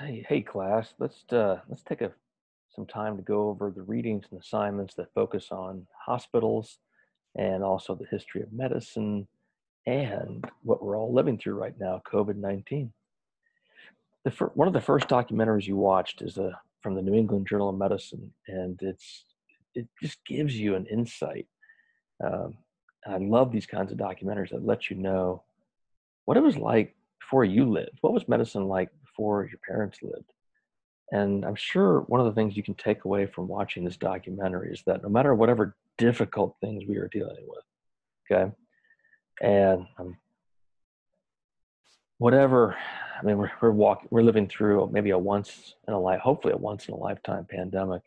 Hey class. Let's take some time to go over the readings and assignments that focus on hospitals and also the history of medicine and what we're all living through right now, COVID-19. One of the first documentaries you watched is from the New England Journal of Medicine, and it just gives you an insight. Um, and I love these kinds of documentaries that let you know what it was like before you lived. What was medicine like before your parents lived? And I'm sure one of the things you can take away from watching this documentary is that no matter whatever difficult things we are dealing with, okay, and whatever, I mean, we're living through maybe hopefully a once in a lifetime pandemic,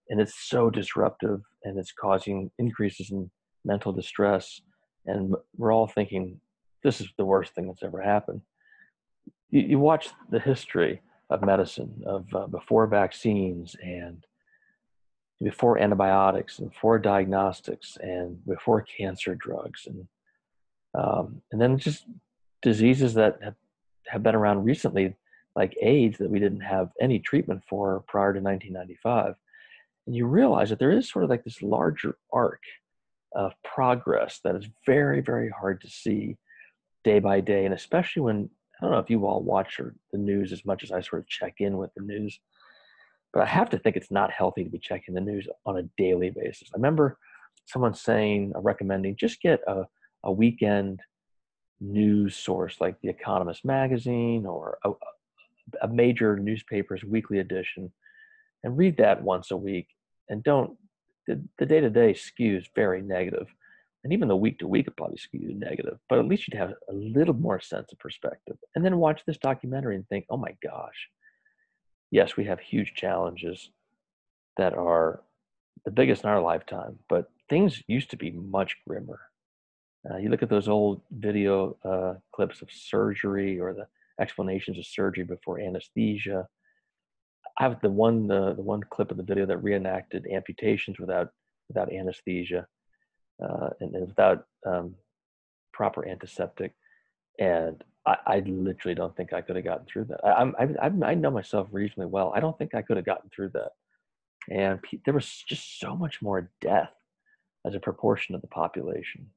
and it's so disruptive, and it's causing increases in mental distress, and we're all thinking this is the worst thing that's ever happened. You watch the history of medicine, of before vaccines and before antibiotics and before diagnostics and before cancer drugs and then just diseases that have been around recently like AIDS that we didn't have any treatment for prior to 1995. And you realize that there is sort of like this larger arc of progress that is very, very hard to see day by day. And especially when, I don't know if you all watch the news as much as I sort of check in with the news, but I have to think it's not healthy to be checking the news on a daily basis. I remember someone saying, recommending just get a weekend news source like The Economist magazine or a major newspaper's weekly edition and read that once a week. And don't, the day to day skews very negative, and even the week to week would probably skew negative, but at least you'd have a little more sense of perspective. And then watch this documentary and think, oh my gosh, yes, we have huge challenges that are the biggest in our lifetime, but things used to be much grimmer. You look at those old video clips of surgery or the explanations of surgery before anesthesia. I have the one clip of the video that reenacted amputations without anesthesia and without proper antiseptic, and I literally don't think I could have gotten through that. I know myself reasonably well. I don't think I could have gotten through that, and there was just so much more death as a proportion of the population.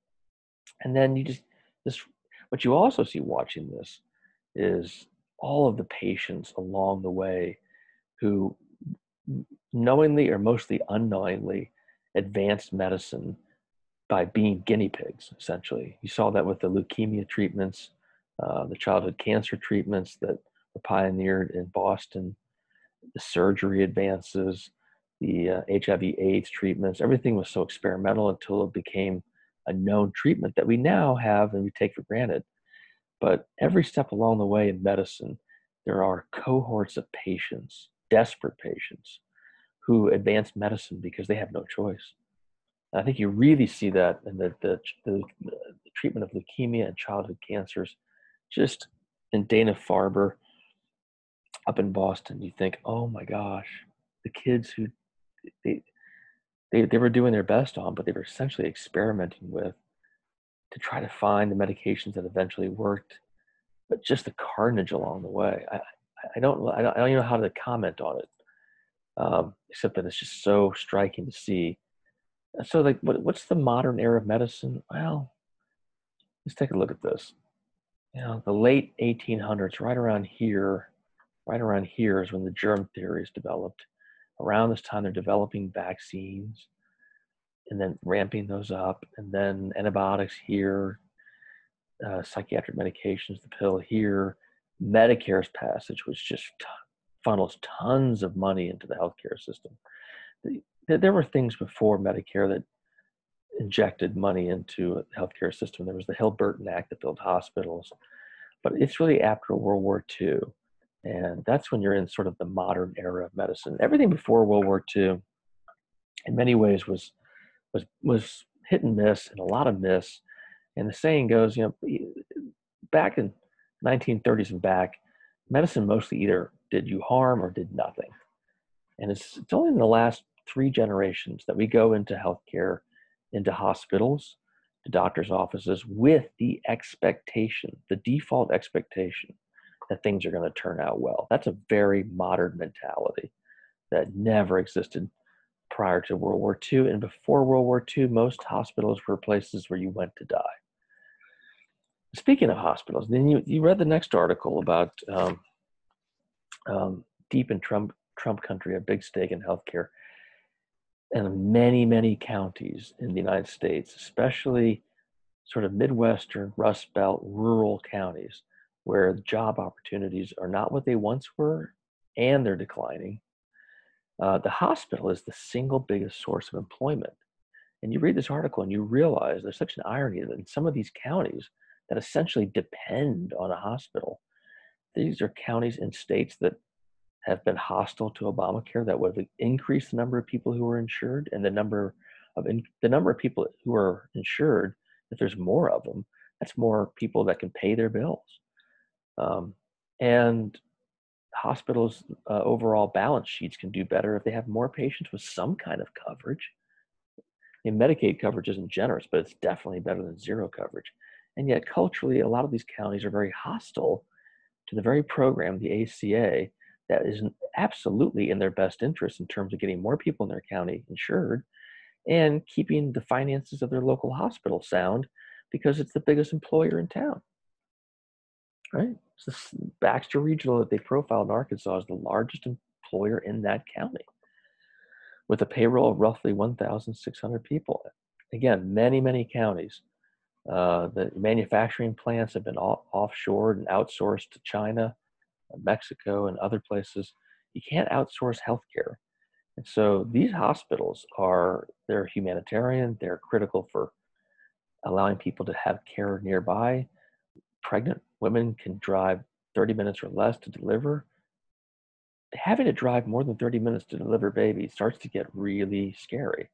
And then you just this what you also see watching this is all of the patients along the way who knowingly or mostly unknowingly advanced medicine by being guinea pigs, essentially. You saw that with the leukemia treatments, the childhood cancer treatments that were pioneered in Boston, the surgery advances, the HIV/AIDS treatments. Everything was so experimental until it became a known treatment that we now have and we take for granted. But every step along the way in medicine, there are cohorts of patients, desperate patients, who advance medicine because they have no choice. And I think you really see that in the treatment of leukemia and childhood cancers, just in Dana-Farber up in Boston. You think, oh my gosh, the kids who they, they were doing their best on, but they were essentially experimenting with to try to find the medications that eventually worked, but just the carnage along the way. I don't even know how to comment on it, except that it's just so striking to see. So, like, what's the modern era of medicine? Well, let's take a look at this. You know, the late 1800s, right around here is when the germ theory is developed. Around this time, they're developing vaccines and then ramping those up, and then antibiotics here, psychiatric medications, the pill here. Medicare's passage, which just funnels tons of money into the healthcare system. There were things before Medicare that injected money into the healthcare system. There was the Hill-Burton Act that built hospitals, but it's really after World War II, and that's when you're in sort of the modern era of medicine. Everything before World War II, in many ways, was hit and miss, and a lot of miss. And the saying goes, you know, back in 1930s and back, medicine mostly either did you harm or did nothing. And it's only in the last three generations that we go into healthcare, into hospitals, to doctors' offices with the expectation, the default expectation, that things are going to turn out well. That's a very modern mentality that never existed prior to World War II. And before World War II, most hospitals were places where you went to die. Speaking of hospitals, then you read the next article about deep in Trump country, a big stake in healthcare, and many counties in the United States, especially sort of Midwestern, Rust Belt, rural counties, where job opportunities are not what they once were, and they're declining. The hospital is the single biggest source of employment. And you read this article and you realize there's such an irony that in some of these counties that essentially depend on a hospital, these are counties and states that have been hostile to Obamacare, that would have increased the number of people who are insured, and the number of people who are insured. If there's more of them, that's more people that can pay their bills. And hospitals' overall balance sheets can do better if they have more patients with some kind of coverage. And Medicaid coverage isn't generous, but it's definitely better than zero coverage. And yet, culturally, a lot of these counties are very hostile to the very program, the ACA, that is absolutely in their best interest in terms of getting more people in their county insured and keeping the finances of their local hospital sound because it's the biggest employer in town, right? So Baxter Regional that they profiled in Arkansas is the largest employer in that county with a payroll of roughly 1,600 people. Again, many counties. The manufacturing plants have been offshored and outsourced to China, Mexico, and other places. You can't outsource healthcare. And so these hospitals they're humanitarian, they're critical for allowing people to have care nearby. Pregnant women can drive 30 minutes or less to deliver. Having to drive more than 30 minutes to deliver babies starts to get really scary.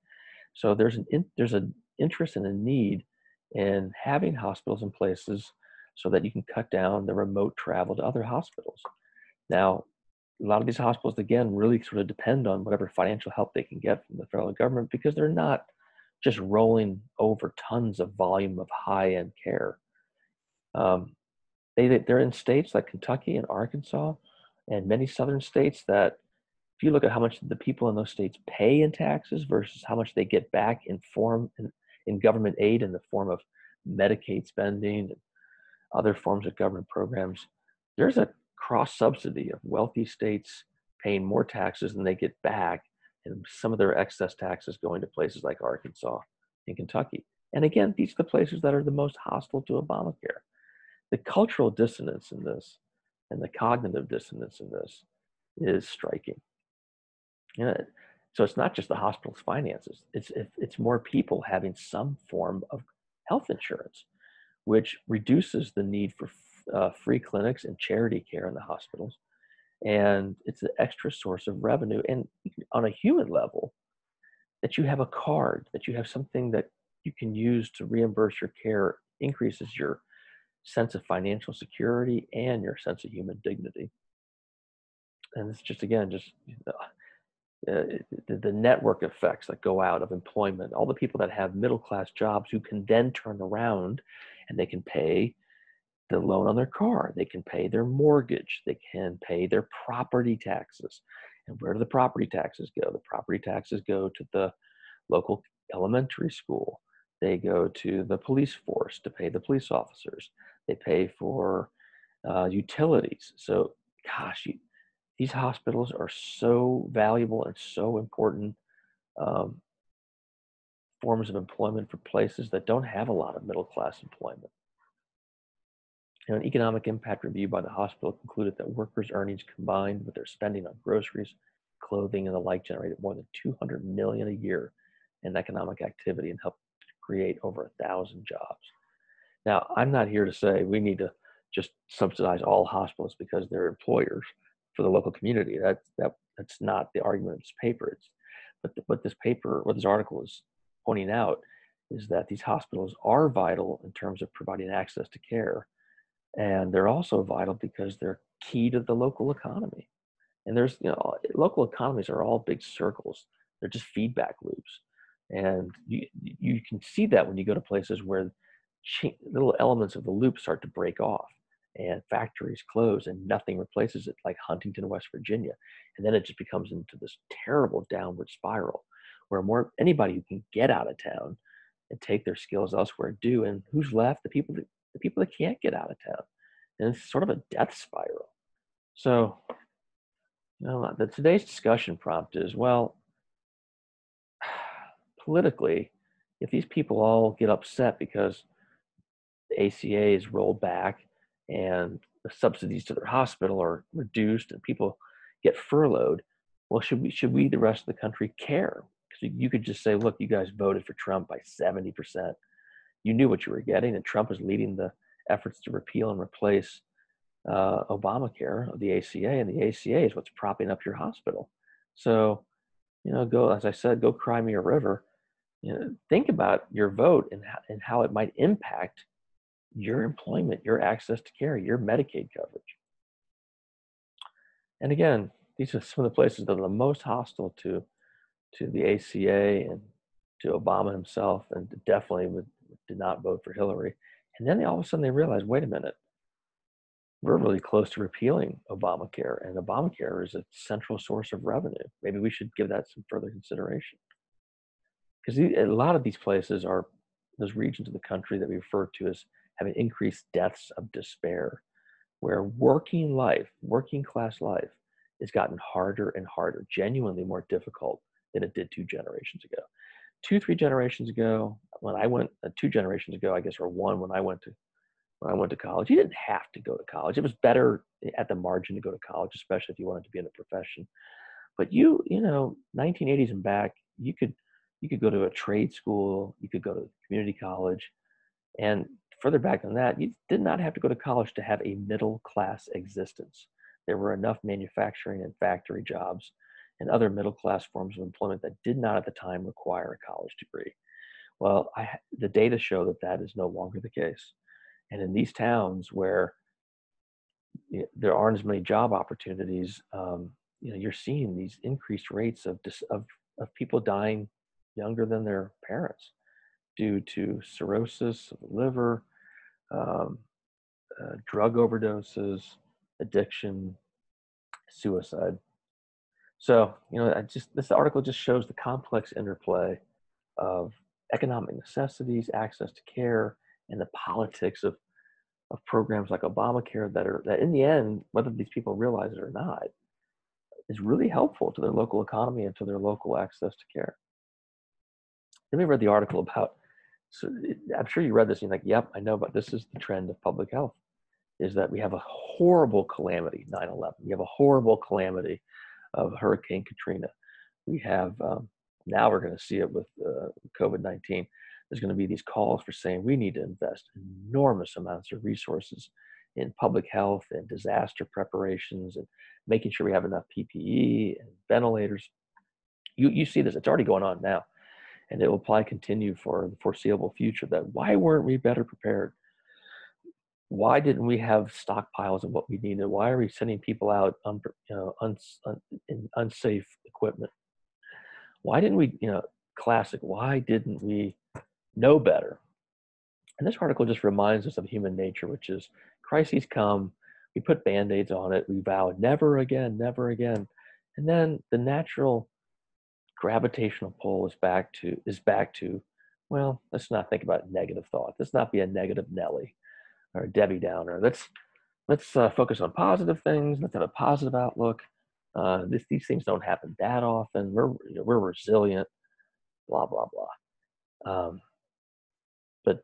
So there's an interest and a need in having hospitals in places so that you can cut down the remote travel to other hospitals. Now, a lot of these hospitals, again, really sort of depend on whatever financial help they can get from the federal government because they're not just rolling over tons of volume of high-end care. They're in states like Kentucky and Arkansas and many southern states that if you look at how much the people in those states pay in taxes versus how much they get back in government aid in the form of Medicaid spending and other forms of government programs, there's a cross subsidy of wealthy states paying more taxes than they get back, and some of their excess taxes going to places like Arkansas and Kentucky. And again, these are the places that are the most hostile to Obamacare. The cultural dissonance in this and the cognitive dissonance in this is striking. So it's not just the hospital's finances. It's more people having some form of health insurance, which reduces the need for free clinics and charity care in the hospitals. And it's an extra source of revenue. And on a human level, that you have a card, that you have something that you can use to reimburse your care increases your sense of financial security and your sense of human dignity. And it's just, again, the network effects that go out of employment, all the people that have middle class jobs who can then turn around and they can pay the loan on their car, they can pay their mortgage, they can pay their property taxes. And where do the property taxes go? The property taxes go to the local elementary school. They go to the police force to pay the police officers. They pay for utilities. So, gosh, these hospitals are so valuable and so important um, forms of employment for places that don't have a lot of middle class employment. An economic impact review by the hospital concluded that workers' earnings combined with their spending on groceries, clothing, and the like generated more than $200 million a year in economic activity and helped create over 1,000 jobs. Now, I'm not here to say we need to just subsidize all hospitals because they're employers for the local community. That's not the argument of this paper. But what this article is pointing out is that these hospitals are vital in terms of providing access to care. And they're also vital because they're key to the local economy. And local economies are all big circles. They're just feedback loops. And you can see that when you go to places where little elements of the loop start to break off. and factories close and nothing replaces it, like Huntington, West Virginia. And then it just becomes into this terrible downward spiral where more anybody who can get out of town and take their skills elsewhere do. And who's left? The people that can't get out of town. And it's sort of a death spiral. So, today's discussion prompt is, well, politically, if these people all get upset because the ACA is rolled back and the subsidies to their hospital are reduced and people get furloughed, well, should we the rest of the country care? Because you could just say, look, you guys voted for Trump by 70%. You knew what you were getting, and Trump is leading the efforts to repeal and replace Obamacare, the ACA, and the ACA is what's propping up your hospital. So, go, as I said, go cry me a river. Think about your vote and how it might impact your employment, your access to care, your Medicaid coverage. And again, these are some of the places that are the most hostile to the ACA and to Obama himself, and definitely did not vote for Hillary. And then all of a sudden they realize, wait a minute, we're really close to repealing Obamacare, and Obamacare is a central source of revenue. Maybe we should give that some further consideration. Because a lot of these places are those regions of the country that we refer to as having increased deaths of despair, where working class life has gotten harder and harder, genuinely more difficult than it did 2 generations ago. 3 generations ago, when I went, 2 generations ago, I guess, or one, when I went to college, you didn't have to go to college. It was better at the margin to go to college, especially if you wanted to be in a profession. But 1980s and back, you could go to a trade school, you could go to community college, and further back than that, you did not have to go to college to have a middle class existence. There were enough manufacturing and factory jobs and other middle class forms of employment that did not at the time require a college degree. Well, the data show that is no longer the case. And in these towns where there aren't as many job opportunities, you're seeing these increased rates of people dying younger than their parents due to cirrhosis of the liver, drug overdoses, addiction, suicide. So, this article just shows the complex interplay of economic necessities, access to care, and the politics of programs like Obamacare that in the end, whether these people realize it or not, is really helpful to their local economy and to their local access to care. Then we read the article about, so I'm sure you read this and you're like, yep, I know, but this is the trend of public health, is that we have a horrible calamity, 9/11. We have a horrible calamity of Hurricane Katrina. We have, now we're going to see it with COVID-19. There's going to be these calls for saying we need to invest enormous amounts of resources in public health and disaster preparations and making sure we have enough PPE and ventilators. You see this, it's already going on now. And it will probably continue for the foreseeable future. That why weren't we better prepared? Why didn't we have stockpiles of what we needed? Why are we sending people out in unsafe equipment? Why didn't we, classic, why didn't we know better? And this article just reminds us of human nature, which is crises come, we put Band-Aids on it, we vow never again, never again. And then the natural gravitational pull is back to, well, let's not think about negative thoughts. Let's not be a negative Nelly or a Debbie Downer. Let's focus on positive things. Let's have a positive outlook. These things don't happen that often. We're resilient. Blah blah blah. But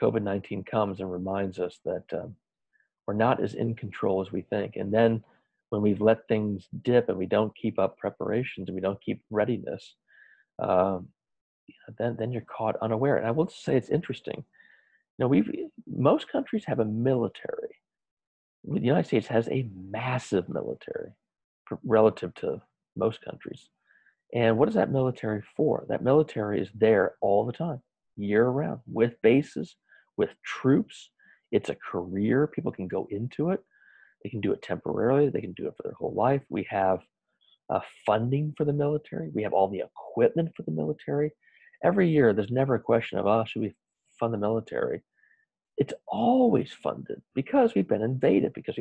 COVID-19 comes and reminds us that we're not as in control as we think. And then when we've let things dip and we don't keep up preparations and we don't keep readiness, then you're caught unaware. And I will say it's interesting. Most countries have a military. The United States has a massive military relative to most countries. And what is that military for? That military is there all the time, year round, with bases, with troops. It's a career. People can go into it. They can do it temporarily. They can do it for their whole life. We have funding for the military. We have all the equipment for the military. Every year, there's never a question of, should we fund the military? It's always funded because we've been invaded, because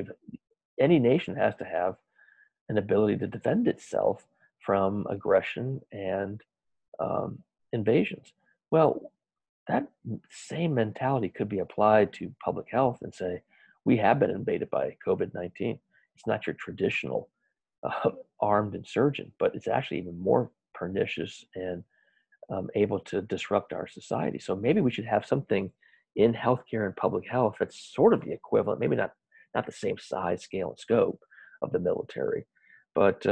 any nation has to have an ability to defend itself from aggression and um, invasions. Well, that same mentality could be applied to public health and say, we have been invaded by COVID-19. It's not your traditional uh, armed insurgent, but it's actually even more pernicious and able to disrupt our society. So maybe we should have something in healthcare and public health that's sort of the equivalent, maybe not the same size, scale, and scope of the military, but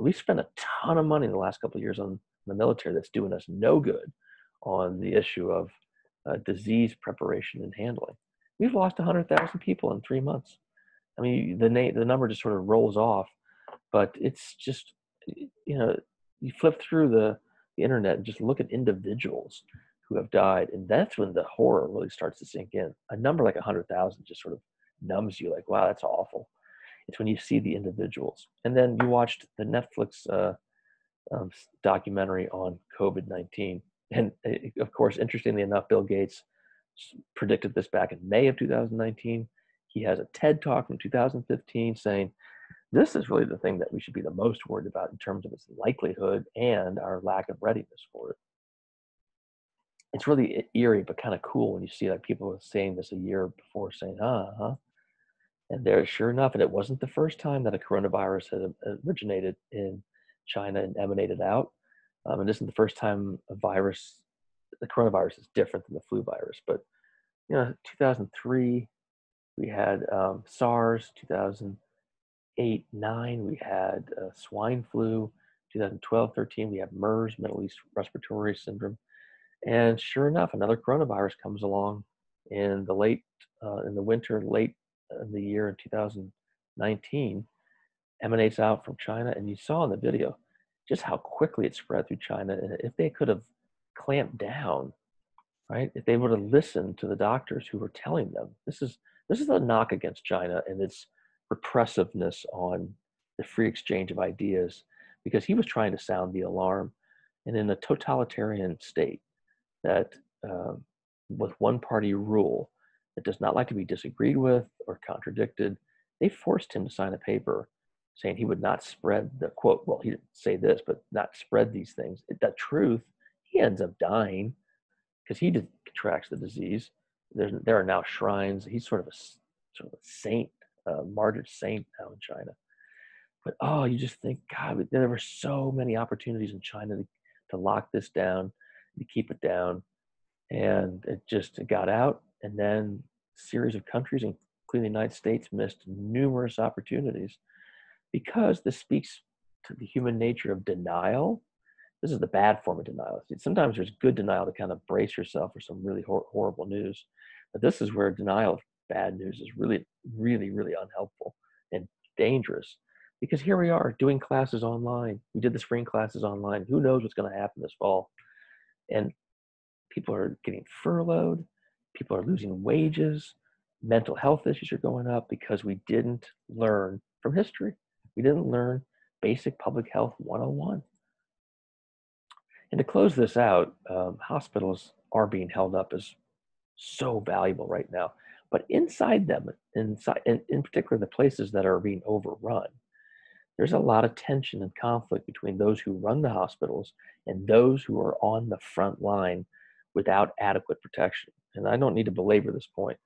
we spent a ton of money in the last couple of years on the military that's doing us no good on the issue of disease preparation and handling. We've lost 100,000 people in 3 months. I mean, the number just sort of rolls off, but it's just, you know, you flip through the internet and just look at individuals who have died, and that's when the horror really starts to sink in. A number like 100,000 just sort of numbs you, like, wow, that's awful. It's when you see the individuals. And then you watched the Netflix documentary on COVID-19. And of course, interestingly enough, Bill Gates predicted this back in May of 2019. He has a TED talk from 2015 saying, this is really the thing that we should be the most worried about in terms of its likelihood and our lack of readiness for it. It's really eerie, but kind of cool when you see like people saying this a year before, saying, huh. And there, sure enough, and it wasn't the first time that a coronavirus had originated in China and emanated out. It isn't the first time the coronavirus is different than the flu virus. But, 2003, we had SARS. 2008, 9, we had swine flu. 2012, 13, we have MERS, Middle East Respiratory Syndrome. And sure enough, another coronavirus comes along in the winter, late in the year in 2019, emanates out from China. And you saw in the video just how quickly it spread through China. And if they could have clamped down, right, if they would have listened to the doctors who were telling them, this is a knock against China and its repressiveness on the free exchange of ideas, because he was trying to sound the alarm. And in a totalitarian state that with one party rule that does not like to be disagreed with or contradicted, they forced him to sign a paper saying he would not spread the quote, well, he didn't say this, but not spread these things. The truth, he ends up dying because he contracts the disease. There are now shrines. He's sort of a saint, a martyred saint now in China. But oh, you just think, God, there were so many opportunities in China to lock this down, to keep it down, and it got out. And then a series of countries, including the United States, missed numerous opportunities because this speaks to the human nature of denial. This is the bad form of denial. Sometimes there's good denial to kind of brace yourself for some really horrible news, but this is where denial of bad news is really, really, really unhelpful and dangerous. Because here we are doing classes online. We did the spring classes online. Who knows what's going to happen this fall? And people are getting furloughed. People are losing wages. Mental health issues are going up because we didn't learn from history. We didn't learn basic public health 101. And to close this out, hospitals are being held up as so valuable right now. But inside them, in particular the places that are being overrun, there's a lot of tension and conflict between those who run the hospitals and those who are on the front line without adequate protection. And I don't need to belabor this point,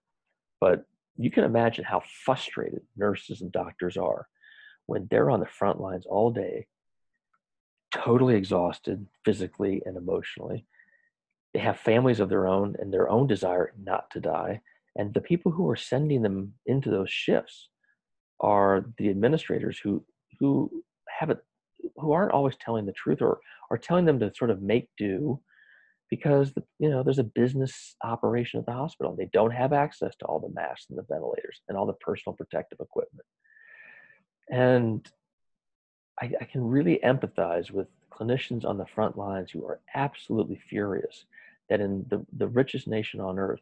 but you can imagine how frustrated nurses and doctors are when they're on the front lines all day, totally exhausted physically and emotionally. They have families of their own and their own desire not to die. And the people who are sending them into those shifts are the administrators who have it, who aren't always telling the truth, or are telling them to sort of make do because there's a business operation at the hospital. They don't have access to all the masks and the ventilators and all the personal protective equipment. And I can really empathize with clinicians on the front lines who are absolutely furious that in the richest nation on earth,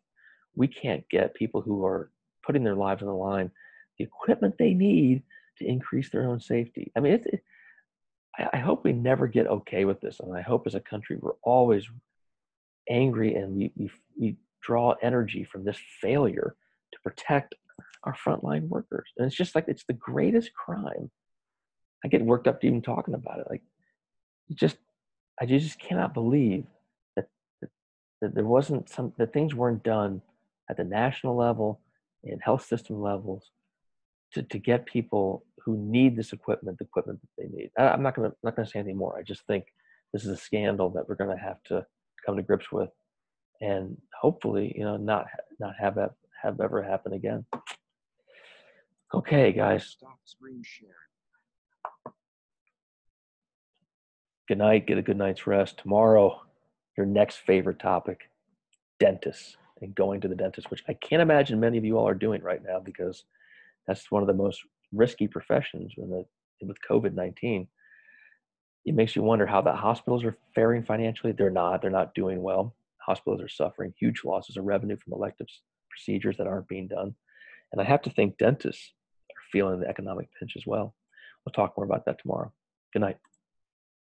we can't get people who are putting their lives on the line the equipment they need to increase their own safety. I mean, I hope we never get okay with this. And I hope as a country, we're always angry and we draw energy from this failure to protect our frontline workers. And it's just like, it's the greatest crime. I get worked up even talking about it. Like, you just, I just cannot believe that, that, that there wasn't that things weren't done at the national level and health system levels to get people who need this equipment, the equipment that they need. I'm not going to say anything more. I just think this is a scandal that we're going to have to come to grips with, and hopefully, not have ever happen again. Okay, guys. Stop screen sharing. Good night. Get a good night's rest. Tomorrow, your next favorite topic, dentists and going to the dentist, which I can't imagine many of you all are doing right now, because that's one of the most risky professions with COVID-19. It makes you wonder how the hospitals are faring financially. They're not doing well. Hospitals are suffering huge losses of revenue from elective procedures that aren't being done. And I have to think dentists are feeling the economic pinch as well. We'll talk more about that tomorrow. Good night.